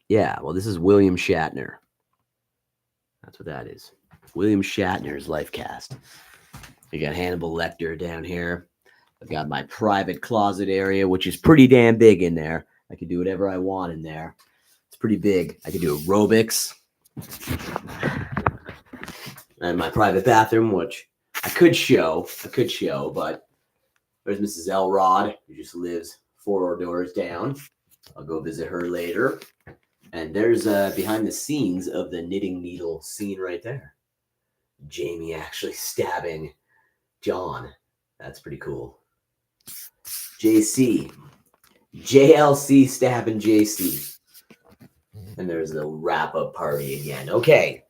yeah, well, this is William Shatner. That's what that is. William Shatner's life cast. We got Hannibal Lecter down here. I've got my private closet area, which is pretty damn big in there. I can do whatever I want in there. It's pretty big. I can do aerobics. And my private bathroom, which I could show, but there's Mrs. Elrod, who just lives 4 doors down. I'll go visit her later. And there's behind the scenes of the knitting needle scene right there. Jamie actually stabbing John. That's pretty cool. JLC stabbing JC. And there's the wrap-up party again. Okay.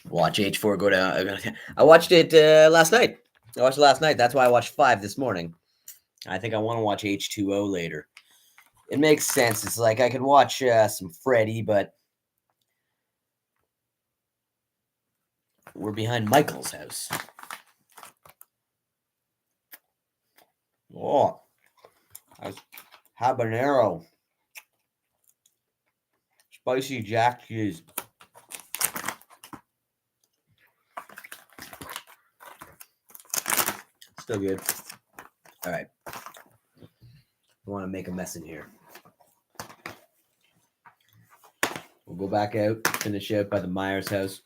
Watch H4 go down. I watched it last night. That's why I watched 5 this morning. I think I want to watch H2O later. It makes sense. It's like I could watch some Freddy, but we're behind Michael's house. Oh, that's habanero. Spicy jack cheese. Still good. All right. I want to make a mess in here. We'll go back out, finish out by the Myers house.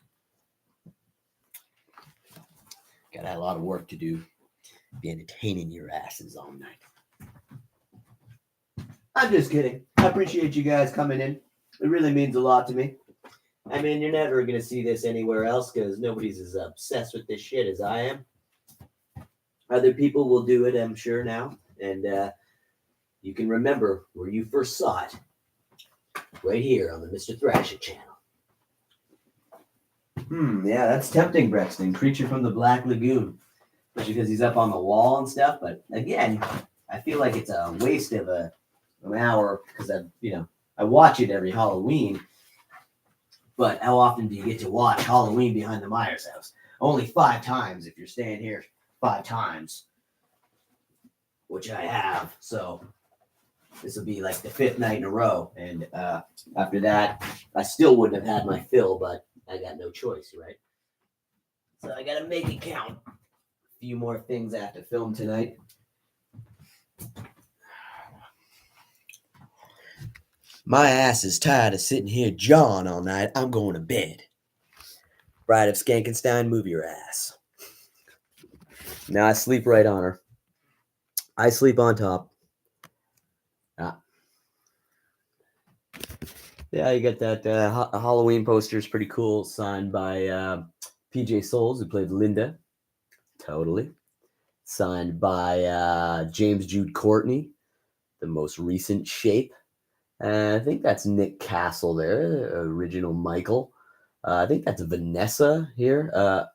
Got a lot of work to do. Be entertaining your asses all night. I'm just kidding. I appreciate you guys coming in. It really means a lot to me. I mean, you're never going to see this anywhere else because nobody's as obsessed with this shit as I am. Other people will do it, I'm sure, now. And you can remember where you first saw it. Right here on the Mr. Thrasha channel. Yeah, that's tempting, Brexton. Creature from the Black Lagoon. Especially because he's up on the wall and stuff. But again, I feel like it's a waste of an hour because I watch it every Halloween. But how often do you get to watch Halloween Behind the Myers house? Only 5 times if you're staying here 5 times. Which I have. So this will be like the 5th night in a row. And after that, I still wouldn't have had my fill, but I got no choice, right? So I got to make it count. A few more things I have to film tonight. My ass is tired of sitting here jawing all night. I'm going to bed. Bride of Skankenstein, move your ass. Now I sleep right on her. I sleep on top. Yeah, you got that Halloween poster. Is pretty cool. Signed by PJ Souls, who played Linda. Totally. Signed by James Jude Courtney, the most recent Shape. I think that's Nick Castle there, original Michael. I think that's Vanessa here,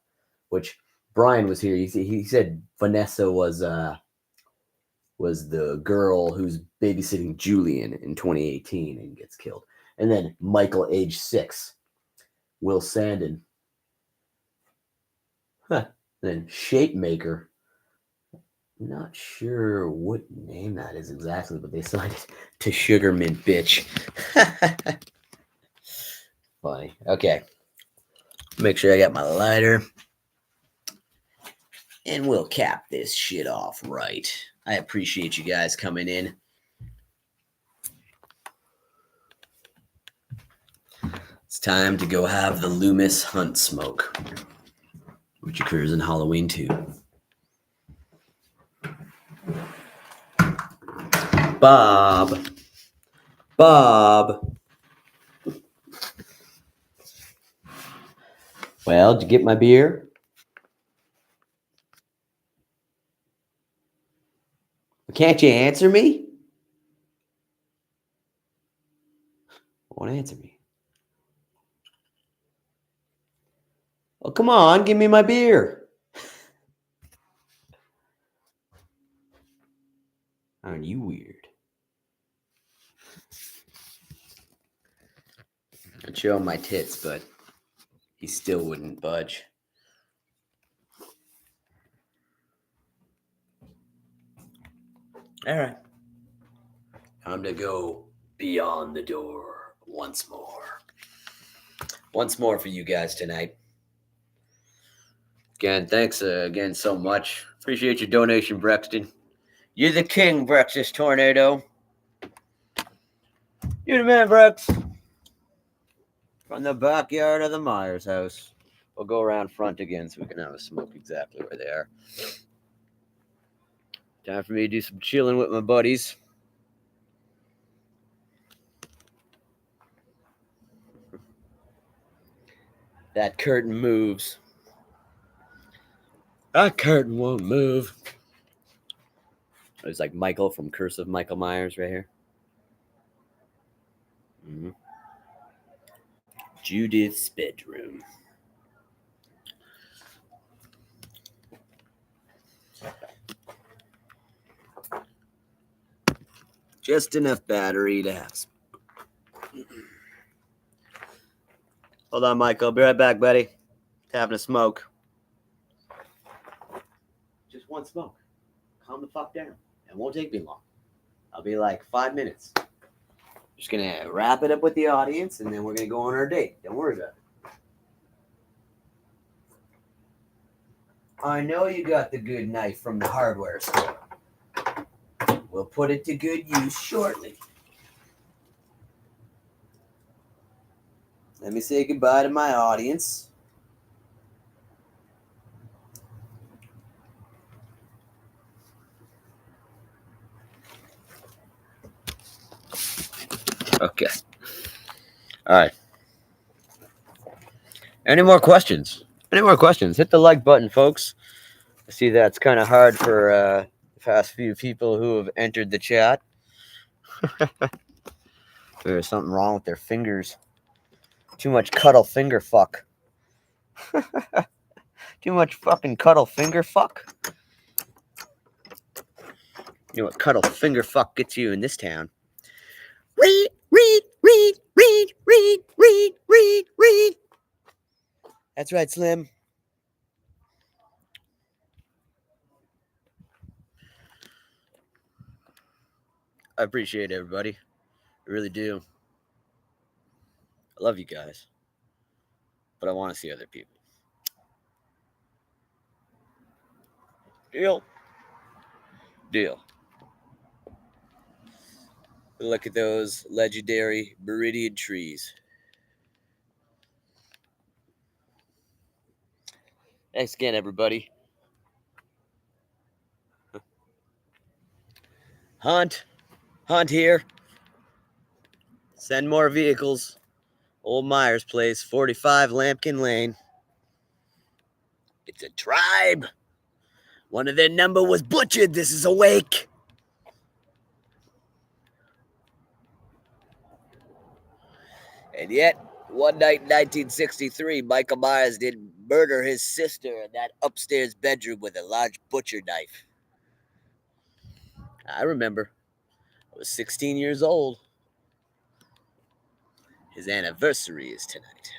which Brian was here. He said Vanessa was the girl who's babysitting Julian in 2018 and gets killed. And then Michael, age 6. Will Sandin. Then Shape Maker. Not sure what name that is exactly, but they signed it to Sugar Mint Bitch. Funny. Okay. Make sure I got my lighter. And we'll cap this shit off right. I appreciate you guys coming in. It's time to go have the Loomis Hunt Smoke, which occurs in Halloween 2. Bob. Well, did you get my beer? Can't you answer me? Won't answer me. Oh, come on, give me my beer. Aren't you weird? I'd show him my tits, but he still wouldn't budge. All right. Time to go beyond the door once more. Once more for you guys tonight. Again, thanks again so much. Appreciate your donation, Brexton. You're the king, Brexus Tornado. You're the man, Brex. From the backyard of the Myers house. We'll go around front again so we can have a smoke exactly where they are. Time for me to do some chilling with my buddies. That curtain moves. That curtain won't move. It's like Michael from Curse of Michael Myers right here. Mm-hmm. Judith's bedroom. Just enough battery to have. Hold on, Michael. I'll be right back, buddy. Having a smoke. Just one smoke. Calm the fuck down. It won't take me long. I'll be like 5 minutes. Just gonna wrap it up with the audience, and then we're gonna go on our date. Don't worry about it. I know you got the good knife from the hardware store. We'll put it to good use shortly. Let me say goodbye to my audience. Okay. All right. Any more questions? Any more questions? Hit the like button, folks. I see that's kind of hard for the past few people who have entered the chat. There's something wrong with their fingers. Too much cuddle finger fuck. Too much fucking cuddle finger fuck. You know what cuddle finger fuck gets you in this town? Read, read, read, read, read, read, read, read. That's right, Slim. I appreciate everybody. I really do. I love you guys. But I want to see other people. Deal. Deal. Look at those legendary Meridian trees. Thanks again, everybody. Hunt here. Send more vehicles. Old Myers Place, 45 Lampkin Lane. It's a tribe. One of their number was butchered. This is a wake. And yet, one night in 1963, Michael Myers did murder his sister in that upstairs bedroom with a large butcher knife. I remember. I was 16 years old. His anniversary is tonight.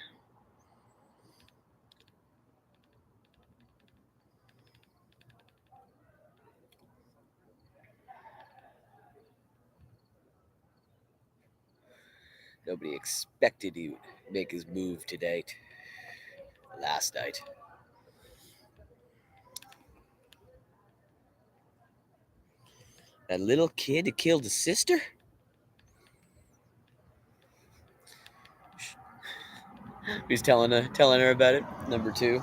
Nobody expected he would make his move tonight. Last night. That little kid that killed his sister? He's telling her about it. Number 2.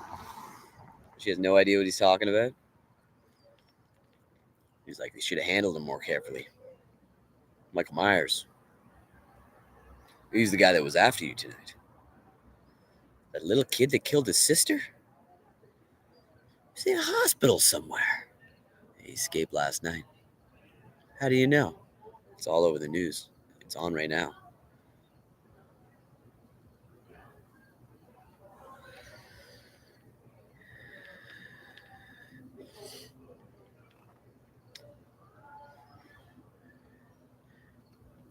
She has no idea what he's talking about. He's like, they should have handled him more carefully. Michael Myers. He's the guy that was after you tonight. That little kid that killed his sister? He's in a hospital somewhere. He escaped last night. How do you know? It's all over the news. It's on right now.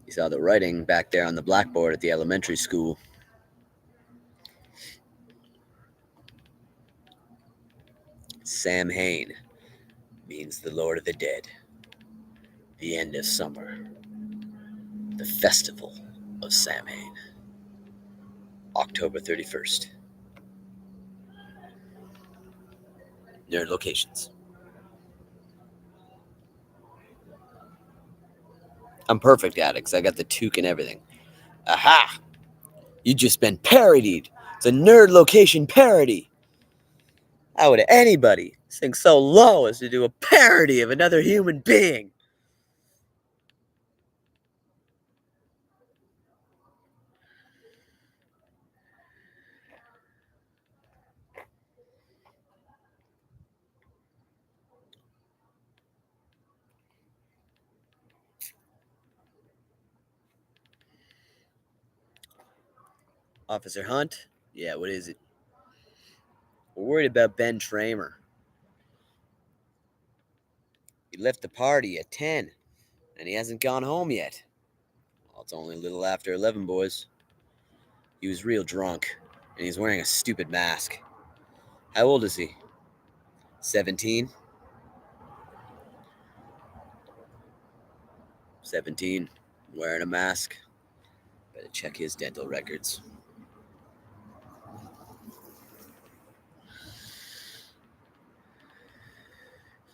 You saw the writing back there on the blackboard at the elementary school. Samhain means the Lord of the Dead. The end of summer. The festival of Samhain. October 31st. Nerd locations. I'm perfect at it because I got the toque and everything. Aha! You just been parodied. It's a nerd location parody. How would anybody sink so low as to do a parody of another human being? Officer Hunt? Yeah, what is it? We're worried about Ben Tramer. He left the party at 10, and he hasn't gone home yet. Well, it's only a little after 11, boys. He was real drunk, and he's wearing a stupid mask. How old is he? 17? 17, wearing a mask. Better check his dental records.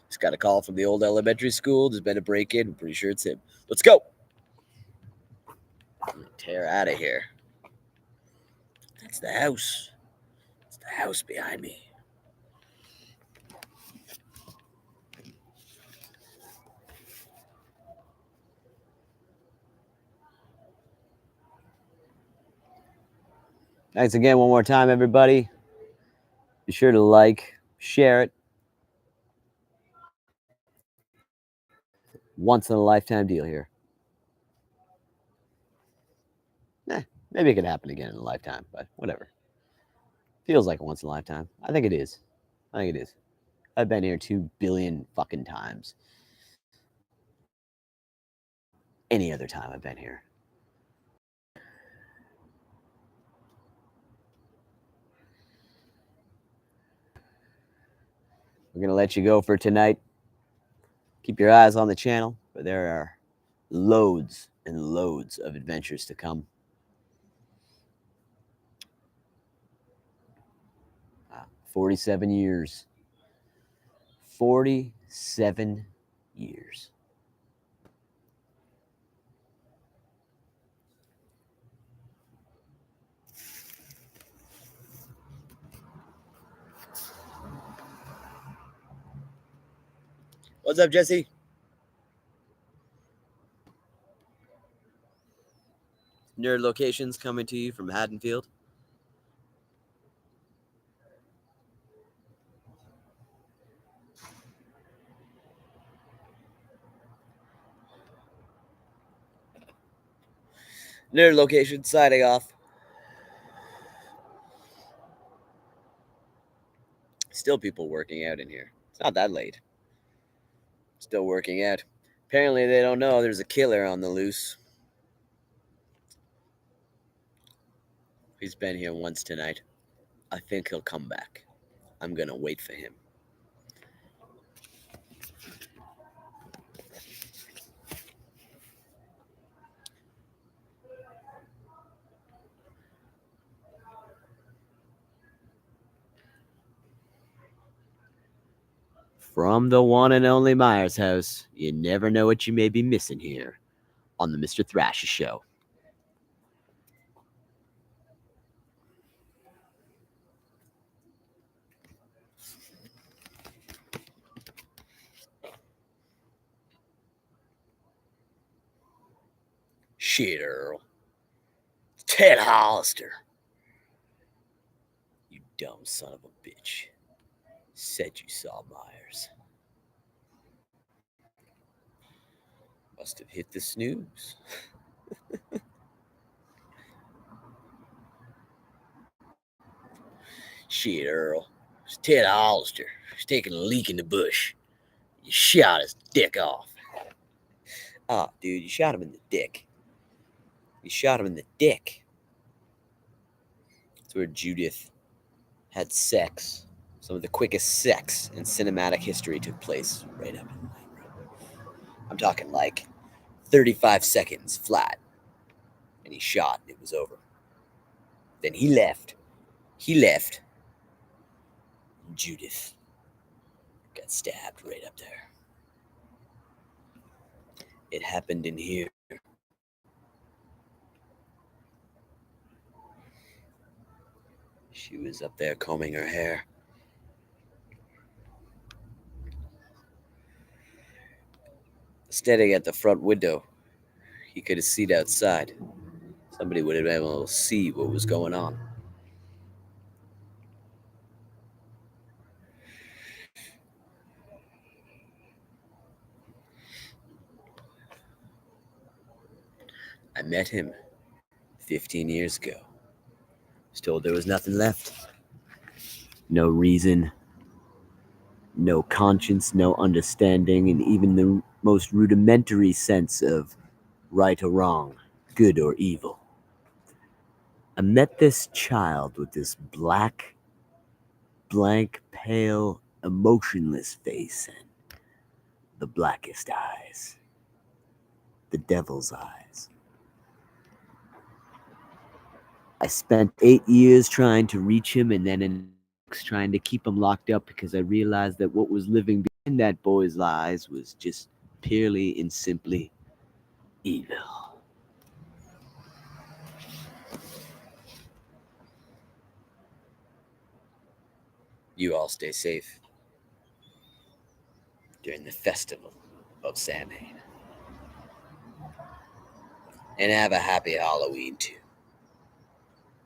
Just got a call from the old elementary school. There's been a break-in. I'm pretty sure it's him. Let's go. Tear out of here. That's the house. It's the house behind me. Thanks again one more time, everybody. Be sure to like, share it. Once in a lifetime deal here. Maybe it could happen again in a lifetime, but whatever. Feels like a once in a lifetime. I think it is. I've been here 2 billion fucking times. Any other time I've been here. We're going to let you go for tonight. Keep your eyes on the channel, but there are loads and loads of adventures to come. 47 years. 47 years. What's up, Jesse? Nerd Locations coming to you from Haddonfield. Nerd Location signing off. Still people working out in here. It's not that late. Still working out. Apparently they don't know there's a killer on the loose. He's been here once tonight. I think he'll come back. I'm gonna wait for him. From the one and only Myers house, you never know what you may be missing here on the Mr. Thrasha Show. Shit, Earl. Ted Hollister. You dumb son of a bitch. Said you saw Myers. Must have hit the snooze. Shit, Earl. It's Ted Hollister. He's taking a leak in the bush. You shot his dick off. Oh, dude, you shot him in the dick. You shot him in the dick. That's where Judith had sex. Some of the quickest sex in cinematic history took place right up in the night room. I'm talking like 35 seconds flat. And he shot and it was over. Then he left. Judith got stabbed right up there. It happened in here. She was up there combing her hair. Standing at the front window, he could have seen outside. Somebody would have been able to see what was going on. I met him 15 years ago. Was told there was nothing left. No reason, no conscience, no understanding, and even the most rudimentary sense of right or wrong, good or evil. I met this child with this black, blank, pale, emotionless face and the blackest eyes. The devil's eyes. I spent 8 years trying to reach him and then trying to keep him locked up because I realized that what was living behind that boy's eyes was just purely and simply evil. You all stay safe during the festival of Samhain. And have a happy Halloween too.